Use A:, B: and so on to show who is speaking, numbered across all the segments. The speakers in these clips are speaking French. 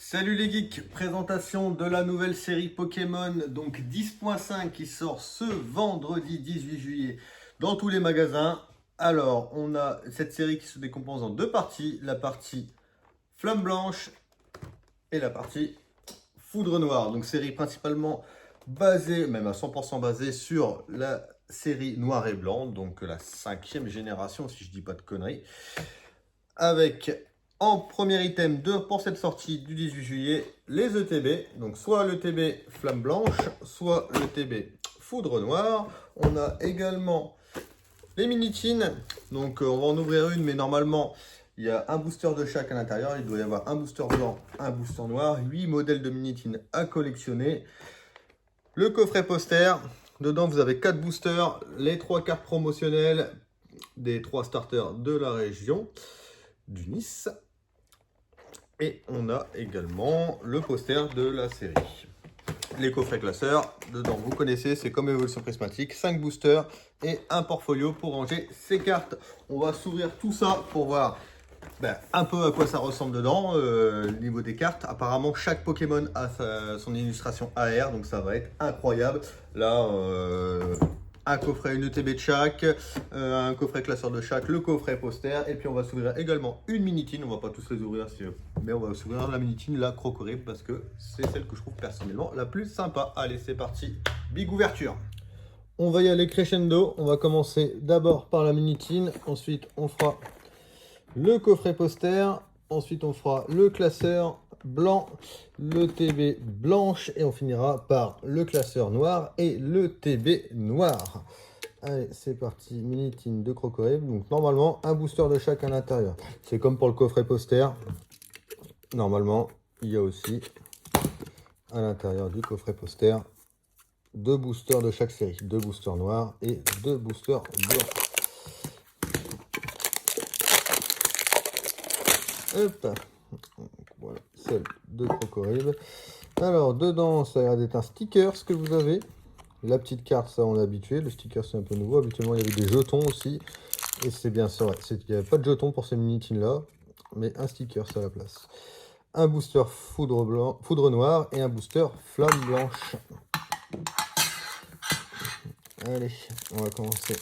A: Salut les geeks, présentation de la nouvelle série Pokémon, donc 10.5 qui sort ce vendredi 18 juillet dans tous les magasins. Alors, on a cette série qui se décompose en deux parties, la partie Flamme Blanche et la partie Foudre Noire. Donc série principalement basée, même à 100% basée sur la série Noir et Blanc, donc la 5e génération si je dis pas de conneries. Avec en premier item pour cette sortie du 18 juillet, les ETB. Donc soit le TB Flamme Blanche, soit le TB Foudre Noire. On a également les Minitines. Donc on va en ouvrir une, mais normalement il y a un booster de chaque à l'intérieur. Il doit y avoir un booster blanc, un booster noir, 8 modèles de Minitines à collectionner. Le coffret poster. Dedans vous avez 4 boosters, les 3 cartes promotionnelles des 3 starters de la région du Nice. Et on a également le poster de la série. Les coffrets classeurs, dedans vous connaissez, c'est comme évolution prismatique, 5 boosters et un portfolio pour ranger ses cartes. On va s'ouvrir tout ça pour voir un peu à quoi ça ressemble dedans, au niveau des cartes. Apparemment chaque Pokémon a son illustration AR, donc ça va être incroyable. Là, un coffret, une ETB de chaque, un coffret classeur de chaque, le coffret poster, et puis on va s'ouvrir également une Minitine. On va pas tous les ouvrir, mais on va s'ouvrir la Minitine, la Crocorib, parce que c'est celle que je trouve personnellement la plus sympa. Allez, c'est parti, big ouverture. On va y aller crescendo. On va commencer d'abord par la Minitine, ensuite on fera le coffret poster, ensuite on fera le classeur blanc, le TB blanche et on finira par le classeur noir et le TB noir. Allez, c'est parti, Minitine de Crocorib. Donc normalement un booster de chaque à l'intérieur. C'est comme pour le coffret poster. Normalement, il y a aussi à l'intérieur du coffret poster 2 boosters de chaque série, 2 boosters noirs et 2 boosters blancs. Hop. Voilà, celle de Crocorib. Alors, dedans, ça a l'air d'être un sticker, ce que vous avez. La petite carte, ça, on est habitué. Le sticker, c'est un peu nouveau. Habituellement, il y avait des jetons aussi. Et c'est bien ça, ouais. Il n'y avait pas de jetons pour ces minitines-là. Mais un sticker, ça à la place. Un booster foudre noire et un booster flamme blanche. Allez, on va commencer.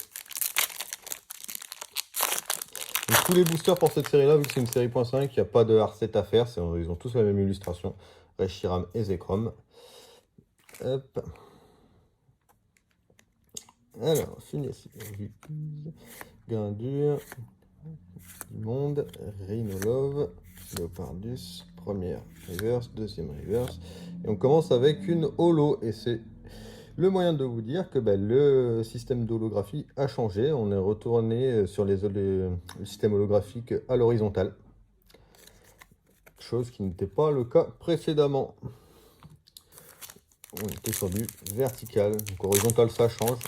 A: Donc, tous les boosters pour cette série-là, vu que c'est une série .5, il n'y a pas de hard-set à faire. Ils ont tous la même illustration. Reshiram et Zekrom. Hop. Alors, Finesse, Grindur, Monde, Rhinolove, Leopardus, première reverse, deuxième reverse. Et on commence avec une holo. Et c'est le moyen de vous dire que le système d'holographie a changé. On est retourné sur le système holographique à l'horizontale. Chose qui n'était pas le cas précédemment. On était sur du vertical. Donc horizontal, ça change.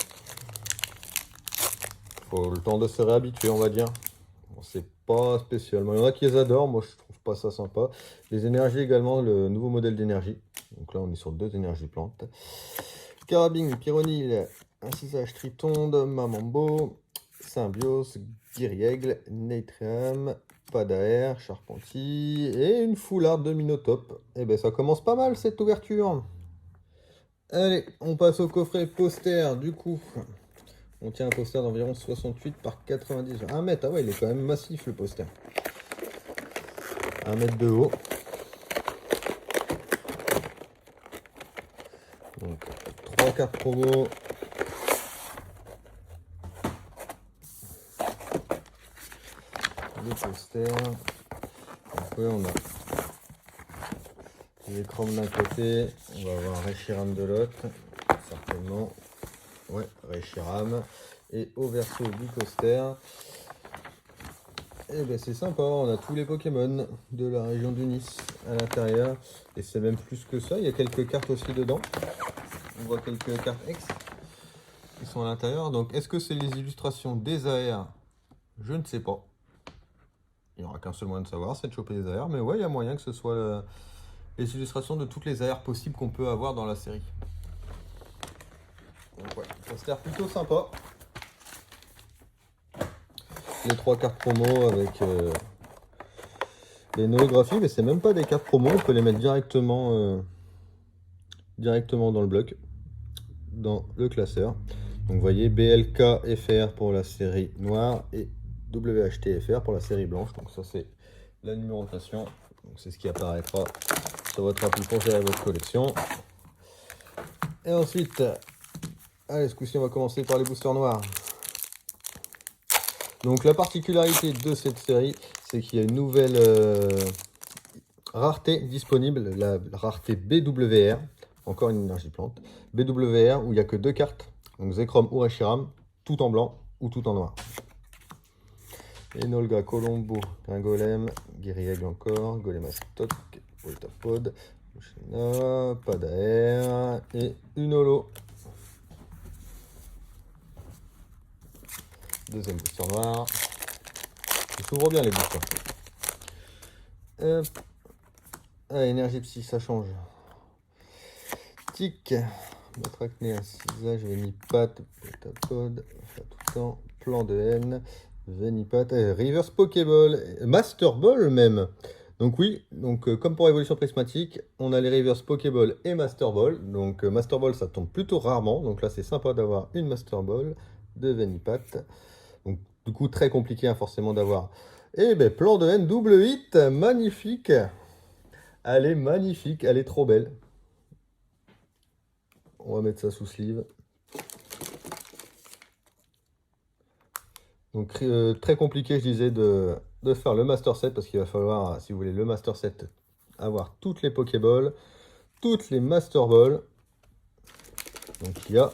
A: Faut le temps de se réhabituer, on va dire. Bon, c'est pas spécialement. Il y en a qui les adorent, moi je trouve pas ça sympa. Les énergies également, le nouveau modèle d'énergie. Donc là, on est sur 2 énergies plantes. Carabine, Pyronil, Incisage Tritonde, Mamambo, Symbiose, Guiriègle, Neitram, Padaer, Charpentier et une foularde de Minotop. Et ben ça commence pas mal cette ouverture. Allez, on passe au coffret poster du coup. On tient un poster d'environ 68 par 90. 1 mètre, ah ouais, il est quand même massif le poster. 1 mètre de haut. Donc, 3 cartes promo. Le poster. Après, on a les chromes d'un côté. On va avoir Reshiram de l'autre. Certainement. Ouais, Reshiram. Et au verso du poster. Et ben c'est sympa, on a tous les Pokémon de la région du Nice à l'intérieur. Et c'est même plus que ça, il y a quelques cartes aussi dedans. On voit quelques cartes X qui sont à l'intérieur. Donc est-ce que c'est les illustrations des AR? Je ne sais pas. Il n'y aura qu'un seul moyen de savoir, c'est de choper les AR. Mais ouais, il y a moyen que ce soit les illustrations de toutes les AR possibles qu'on peut avoir dans la série. Donc ouais, poster plutôt sympa. Les 3 cartes promo avec Les néographies, mais c'est même pas des cartes promo, on peut les mettre directement, directement dans le bloc, dans le classeur. Donc vous voyez BLK FR pour la série noire et WHT FR pour la série blanche. Donc ça c'est la numérotation. Donc c'est ce qui apparaîtra sur votre appli pour gérer votre collection. Et ensuite, allez, ce coup-ci on va commencer par les boosters noirs. Donc la particularité de cette série, c'est qu'il y a une nouvelle rareté disponible, la rareté BWR, encore une énergie plante, BWR où il n'y a que 2 cartes, donc Zekrom ou Reshiram, tout en blanc ou tout en noir. Enolga, Colombo, un Golem, Guerriègle encore, Golemastok, Voltapod, Oshina, Padaer et une holo. Deuxième booster noir. Il s'ouvre bien les boosters. Ah, énergie psy, ça change. Tic, Matracné à 6 âges, Venipat, Potapod, tout le temps, Plan de haine, Venipat, Reverse Pokéball, Master Ball même. Donc oui, donc comme pour Évolution Prismatique, on a les Reverse Pokéball et Master Ball. Donc Master Ball ça tombe plutôt rarement, donc là c'est sympa d'avoir une Master Ball de Venipat. Donc du coup très compliqué hein, forcément d'avoir. Et ben Plan de haine double hit, magnifique. Elle est magnifique, elle est trop belle. On va mettre ça sous sleeve. Donc très compliqué, je disais, de faire le Master Set parce qu'il va falloir, si vous voulez le Master Set, avoir toutes les Pokéballs, toutes les Master Balls. Donc il y a,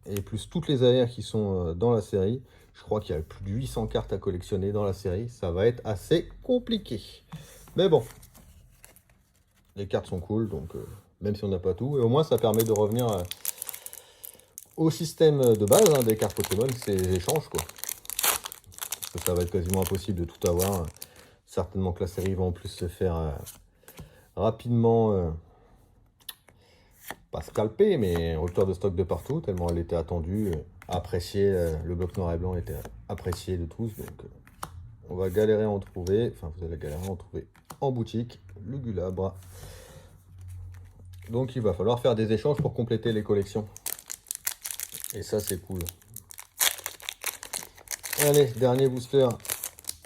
A: et plus toutes les aériens qui sont dans la série. Je crois qu'il y a plus de 800 cartes à collectionner dans la série. Ça va être assez compliqué. Mais bon, les cartes sont cool, donc même si on n'a pas tout. Et au moins ça permet de revenir au système de base hein, des cartes Pokémon, c'est les échanges quoi. Parce que ça va être quasiment impossible de tout avoir. Certainement que la série va en plus se faire rapidement, pas scalper, mais rupture de stock de partout, tellement elle était attendue, appréciée. Le bloc noir et blanc était apprécié de tous, donc on va galérer à en trouver. Enfin, vous allez galérer à en trouver en boutique, le Gulabre. Donc il va falloir faire des échanges pour compléter les collections. Et ça, c'est cool. Allez, dernier booster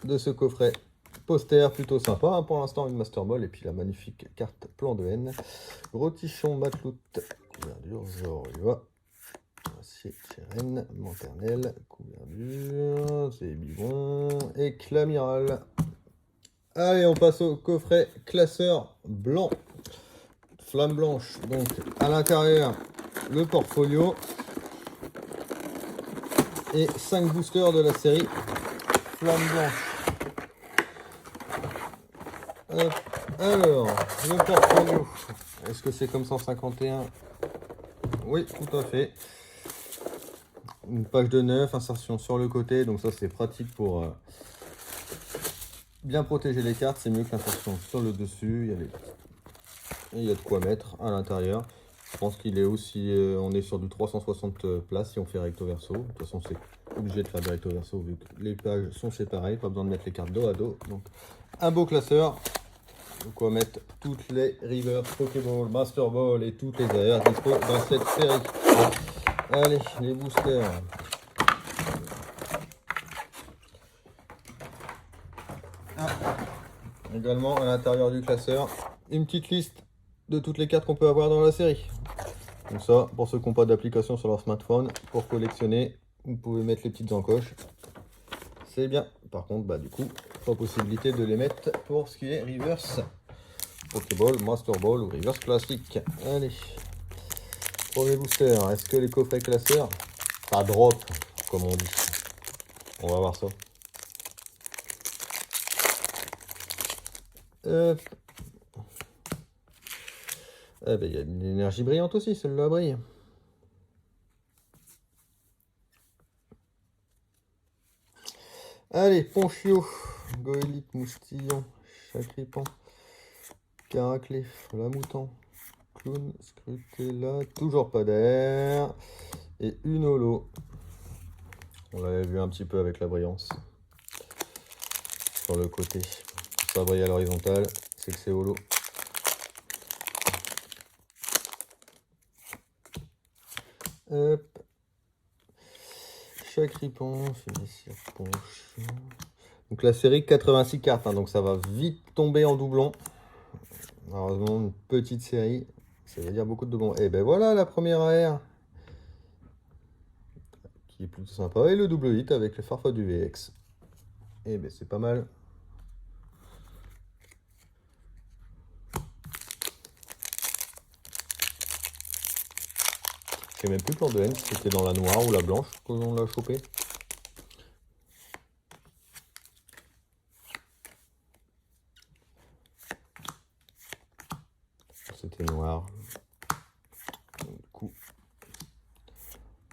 A: de ce coffret. Poster plutôt sympa, hein, pour l'instant une Master Ball et puis la magnifique carte Plan de haine. Rotichon, Matlout, couverture, Zorua, Acier, Cheren, Lanternelle, couverture, c'est Bibon et Clamiral. Allez, on passe au coffret classeur blanc. Flamme blanche, donc à l'intérieur le portfolio et 5 boosters de la série Flamme blanche. Hop. Alors, le portfolio, est-ce que c'est comme 151? Oui, tout à fait. Une page de 9, insertion sur le côté, donc ça c'est pratique pour bien protéger les cartes, c'est mieux que l'insertion sur le dessus. Il y a de quoi mettre à l'intérieur. Je pense qu'il est aussi, on est sur du 360 places si on fait recto verso. De toute façon, c'est obligé de faire du recto verso vu que les pages sont séparées, pas besoin de mettre les cartes dos à dos. Donc, un beau classeur. De quoi mettre toutes les Reverse Pokéball, Master Ball et toutes les aires dispo dans cette série. Allez, les boosters. Également à l'intérieur du classeur, une petite liste de toutes les cartes qu'on peut avoir dans la série. Donc ça, pour ceux qui n'ont pas d'application sur leur smartphone, pour collectionner, vous pouvez mettre les petites encoches. C'est bien. Par contre, bah, du coup, pas possibilité de les mettre pour ce qui est Reverse Pokéball, Master Ball ou Reverse classique. Allez. Premier booster. Est-ce que les coffrets classeurs, ça drop, comme on dit? On va voir ça. Eh ben, il y a une énergie brillante aussi, celle-là brille. Allez, Ponchio, Goélite, Moustillon, Chacripan, Caraclé, Flamoutant, Clown, Scrutella, toujours pas d'air, et une holo. On l'avait vu un petit peu avec la brillance sur le côté. pas briller à l'horizontale, c'est que c'est holo. Hop. Chaque ripon, finissir ponche. Donc la série 86 cartes, hein, donc ça va vite tomber en doublon. Heureusement, une petite série, ça veut dire beaucoup de doublons. Et ben voilà la première AR, qui est plutôt sympa. Et le double hit avec le Farfa du VX. Et ben c'est pas mal. Je sais même plus plan de haine, si c'était dans la noire ou la blanche qu'on l'a chopé. C'était noir. Donc, du coup,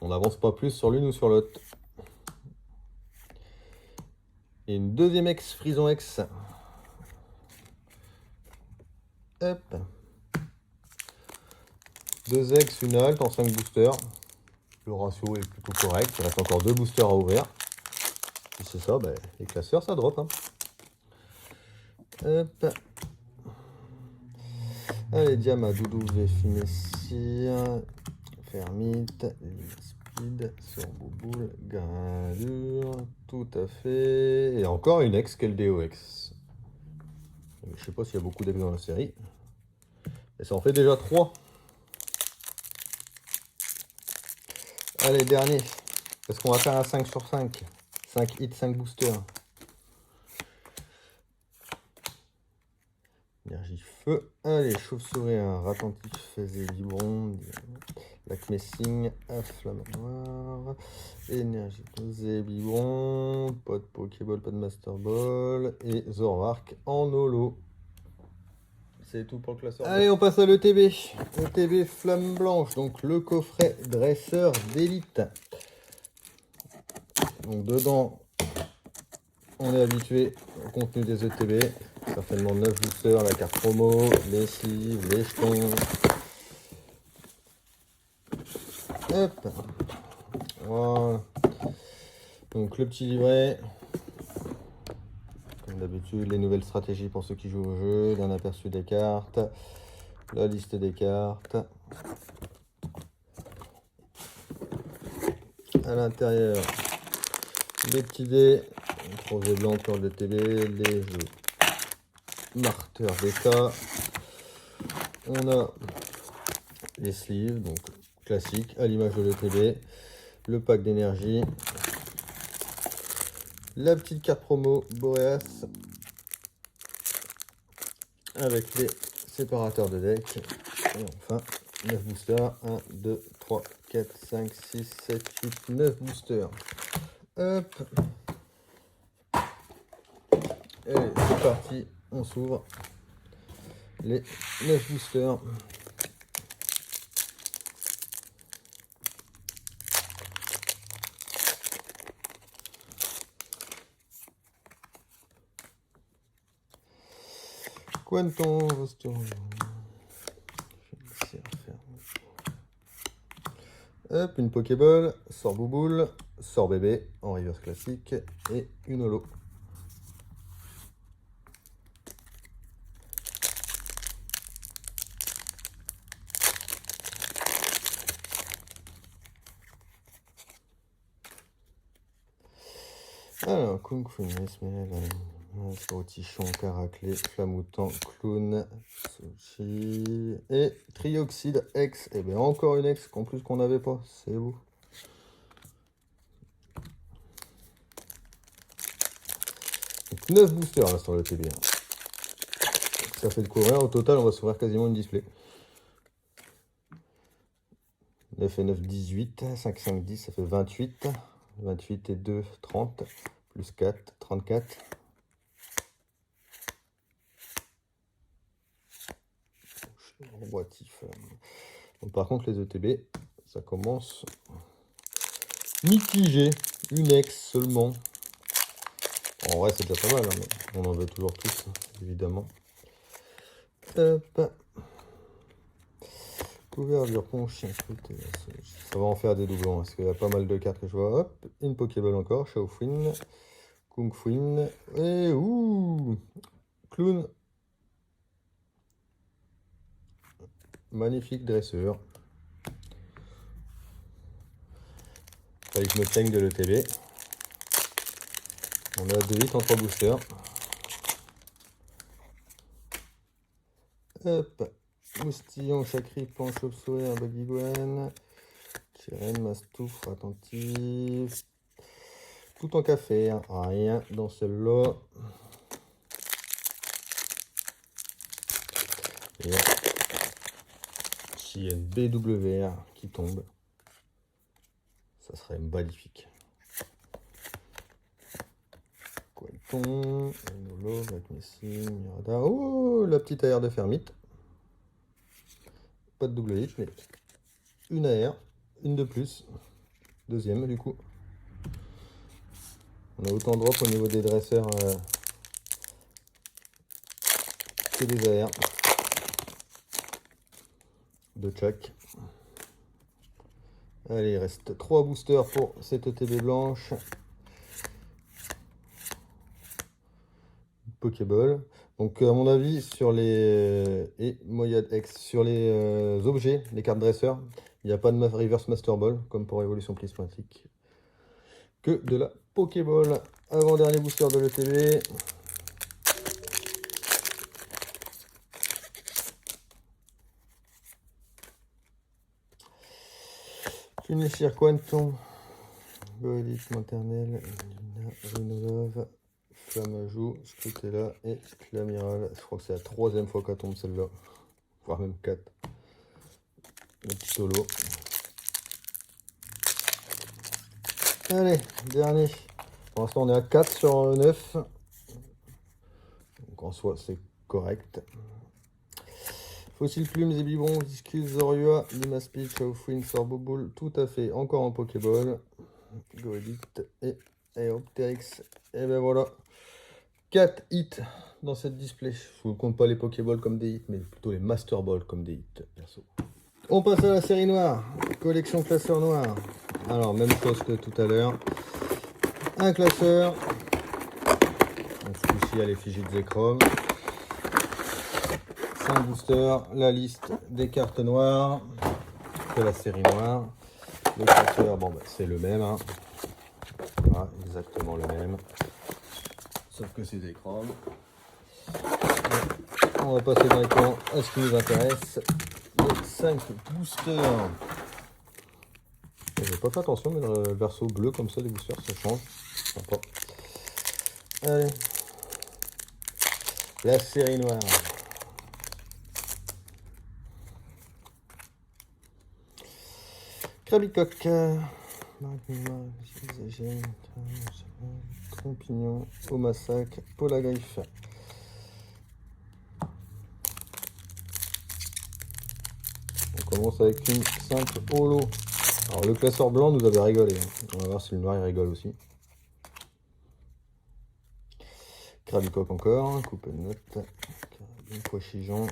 A: on n'avance pas plus sur l'une ou sur l'autre. Et une deuxième ex, Frison X. Hop. 2 ex, une halte en 5 boosters. Le ratio est plutôt correct. Il reste encore 2 boosters à ouvrir. Si c'est ça, ben, les classeurs, ça drop. Hein. Hop. Allez, Diama, Doudou, Véfinessir, Fermite, Speed, sur Bouboule, Gradure, tout à fait. Et encore une ex, KLDOX. Je sais pas s'il y a beaucoup d'ex dans la série. Et ça en fait déjà 3. Allez, dernier. Est-ce qu'on va faire un 5 sur 5? 5 hits, 5 boosters. Énergie feu. Allez, chauve-souris, un ratentif, faisait vibron, lac messing, inflammatoire, énergie posée, vibron, pas de Pokéball, pas de Master Ball, et Zorark en holo. C'est tout pour le classeur. Allez, on passe à l'ETB. ETB Flamme Blanche, donc le coffret dresseur d'élite. Donc dedans, on est habitué au contenu des ETB. Certainement 9 boosters, la carte promo, les sleeves, les jetons. Hop. Voilà. Donc le petit livret. Comme d'habitude, les nouvelles stratégies pour ceux qui jouent au jeu, un aperçu des cartes, la liste des cartes. À l'intérieur, les petits dés, rosé blanc, cœur de télé, les jeux marqueurs d'état. On a les sleeves, donc classiques, à l'image de l'ETB, le pack d'énergie, la petite carte promo Boreas, avec les séparateurs de deck, et enfin 9 boosters, 1, 2, 3, 4, 5, 6, 7, 8, 9 boosters. Hop. Allez, c'est parti, on s'ouvre les 9 boosters. Quanton, hop, une Pokéball, sort Bouboule, sort bébé en reverse classique et une holo. Alors, Kung Fu, Rotichon, Caraclé, Flamoutant, Clown, Sochi et Trioxide X. Et bien encore une X qu'en plus qu'on n'avait pas, c'est beau. Donc 9 boosters là sur le TB. Ça fait de courir. Au total, on va s'ouvrir quasiment une display. 9 et 9, 18. 5, 5, 10, ça fait 28. 28 et 2, 30. Plus 4, 34. Roboatif. Donc, par contre, les ETB, ça commence mitigé. Une ex seulement. En vrai, c'est déjà pas mal, hein, mais on en veut toujours tous, évidemment. Hop. Couverture, ponche, ça va en faire des doublons, parce qu'il y a pas mal de cartes que je vois. Hop, une Pokéball encore, Shaofuin, Kung Fuin, et ouh, Clown. Magnifique dresseur. Fallait que je me plaigne de l'ETB. On a 2 hits en 3 boosters. Hop. Moustillon, Chakripan, Chauve-souris, Bagigouane. Chirène, Mastouf, attentif. Tout en café, hein. Rien dans celle-là. Et s'il y a une BWR qui tombe, ça serait magnifique. Quenton, Enolo, Magnésim, Mirada. Oh, la petite AR de Fermite. Pas de double hit, mais une AR, une de plus. Deuxième, du coup. On a autant de drop au niveau des dresseurs que des AR. De Chuck. Allez, il reste 3 boosters pour cette ETB blanche. Pokéball. Donc à mon avis sur les et Moyad X sur les objets, les cartes dresseurs, il n'y a pas de reverse master ball comme pour évolution prismatique. Que de la Pokéball. Avant-dernier booster de l'ETB. Finissir Quanton. Goélite maternelle. Rinolove. Flamajou, Scrutella et Clamiral. Je crois que c'est la 3e fois qu'elle tombe celle-là. Voire même 4. Le petit holo. Allez, dernier. Pour l'instant, on est à 4 sur 9. Donc en soi, c'est correct. Fossile Plumes, Zébibon, Discus, Zorua, Limaspit, Chaufouine, Sorboboule, tout à fait. Encore en Pokéball. Goélite et Aeropteryx. Et ben voilà. 4 hits dans cette display. Je ne compte pas les Pokéballs comme des hits, mais plutôt les Master Balls comme des hits, perso. On passe à la série noire. Collection classeur noir. Alors, même chose que tout à l'heure. Un classeur. Donc, ce coup-ci, il y a l'effigie de Zekrom. 5 boosters. La liste des cartes noires de la série noire. Le classeur, bon, bah, c'est le même. Hein. Voilà, exactement le même. Sauf que c'est des chromes. On va passer directement à ce qui nous intéresse. Les 5 boosters. J'ai pas fait attention, mais le verso bleu comme ça, des boosters, ça change. Sympa. Allez. La série noire. Krabicoque. Trompignon, au massacre, Polagriff. On commence avec une simple holo. Alors le classeur blanc nous avait rigolé. Hein. On va voir si le noir il rigole aussi. Krabicoque encore, coupe de note. Poichigeon,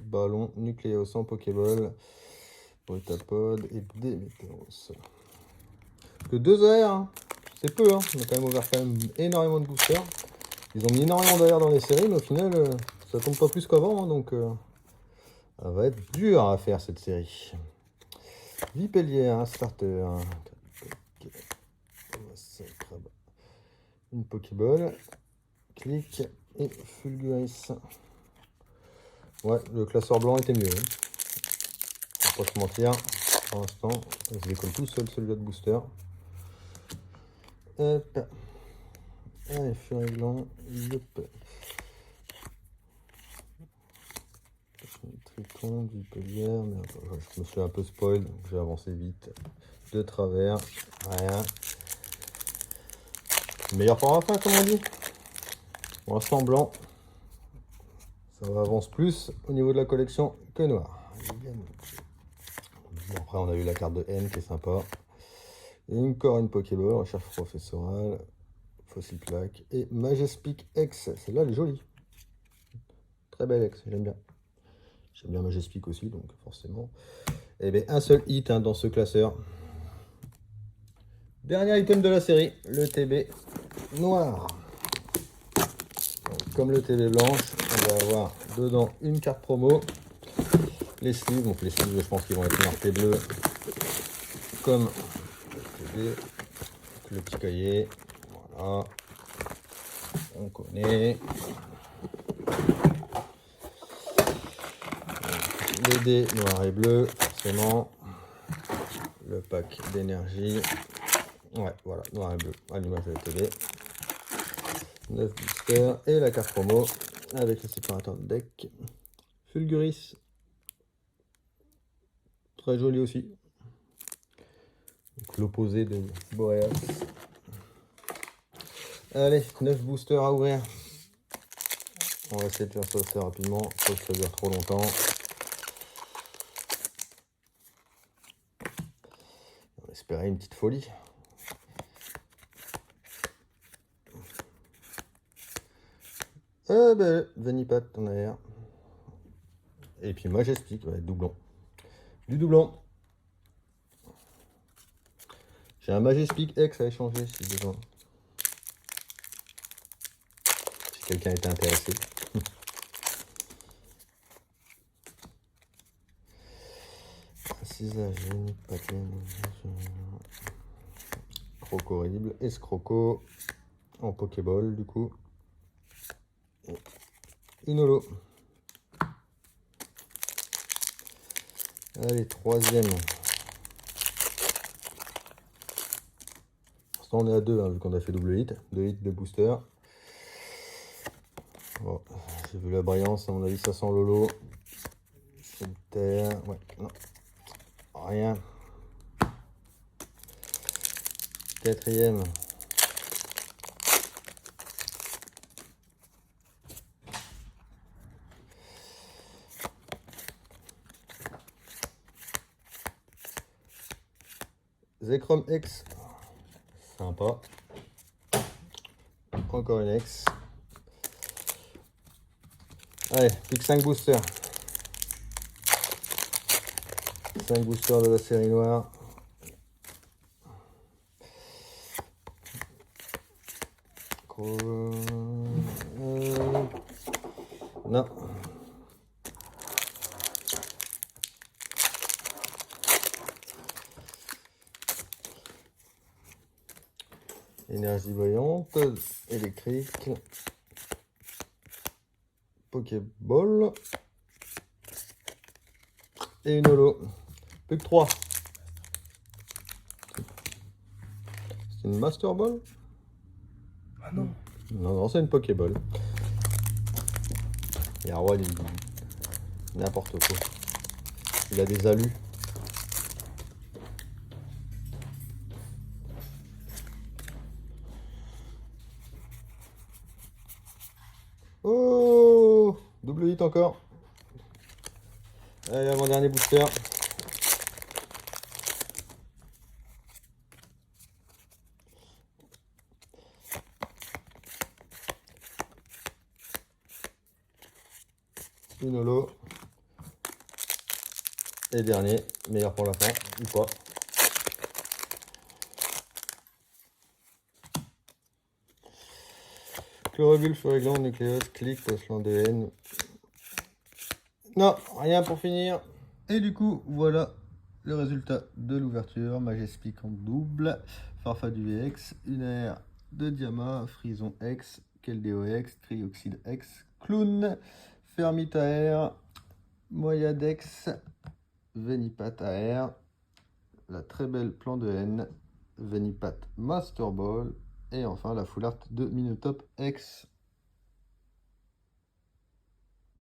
A: ballon, nucléos en Pokéball, Brutapod et Démétéros. Que 2 AR, hein. C'est peu, hein. On a quand même ouvert quand même énormément de boosters. Ils ont mis énormément d'AR dans les séries, mais au final, ça tombe pas plus qu'avant, hein, donc ça va être dur à faire cette série. Vipellière, un starter, une Pokéball, Click et Fulguris. Ouais, le classeur blanc était mieux. Hein. On va pas se mentir, pour l'instant, je décolle tout seul celui-là de booster. Hop. Allez, Furiglan, yep. Triton, du Pellière, mais je me suis un peu spoil, donc j'ai avancé vite. De travers, rien. Meilleur pour la fin, comme on dit. Pour l'instant, blanc. Ça avance plus au niveau de la collection que noir. Bon, après, on a eu la carte de N qui est sympa. Et encore une Pokéball, recherche professorale, fossile plaque et Majespic X. Celle-là, elle est jolie. Très belle X, j'aime bien. J'aime bien Majespic aussi, donc forcément. Et bien, un seul hit hein, dans ce classeur. Dernier item de la série, le TB noir. Donc, comme le TV blanche, on va avoir dedans une carte promo, les sleeves, donc les sleeves je pense qu'ils vont être marqués bleu, comme le TV, le petit cahier, voilà, on connaît. Les dés noir et bleu, forcément. Le pack d'énergie. Ouais, voilà, noir et bleu, à l'image de la télé. 9 boosters et la carte promo avec le séparateur de deck. Fulguris. Très joli aussi. L'opposé de Boreas. Allez, 9 boosters à ouvrir. On va essayer de faire ça assez rapidement, sauf que ça dure trop longtemps. On va espérer une petite folie. Venipat en arrière. Et puis Majestic, ouais, doublon. Du doublon. J'ai un Majestic X à échanger si besoin. Si quelqu'un était intéressé. Précisage, Venipat, Croco horrible, Escroco en Pokéball du coup. Inolo. Allez, troisième. On est à 2 hein, vu qu'on a fait double hit. 2 hits de booster. Bon, j'ai vu la brillance, à mon avis ça sent Lolo. Terre, ouais, non. Rien. Quatrième. Zekrom X. Sympa. Encore une X. Allez, plus que 5 boosters. 5 boosters de la série noire. Non. Énergie voyante, électrique, Pokéball et une holo. Plus que 3. C'est une Master Ball?
B: Ah non.
A: Non, non, c'est une Pokéball. Et Arwan, il dit n'importe quoi. Il a des alus. Oh, double hit encore. Allez, avant-dernier booster. Une holo. Et dernier, meilleur pour la fin, ou pas. Chlorophylle sur les glandes nucléose, clic, pochelant DN. Non, rien pour finir. Et du coup, voilà le résultat de l'ouverture. Majestic en double, Farfa du VX, une aire de Diama, Frison X, Keldeo X, Cryoxide X, Clown, Fermite AR, Moyadex, Venipat AR, la très belle plan de haine, Venipat Master Ball, et enfin la full art de Minotop X.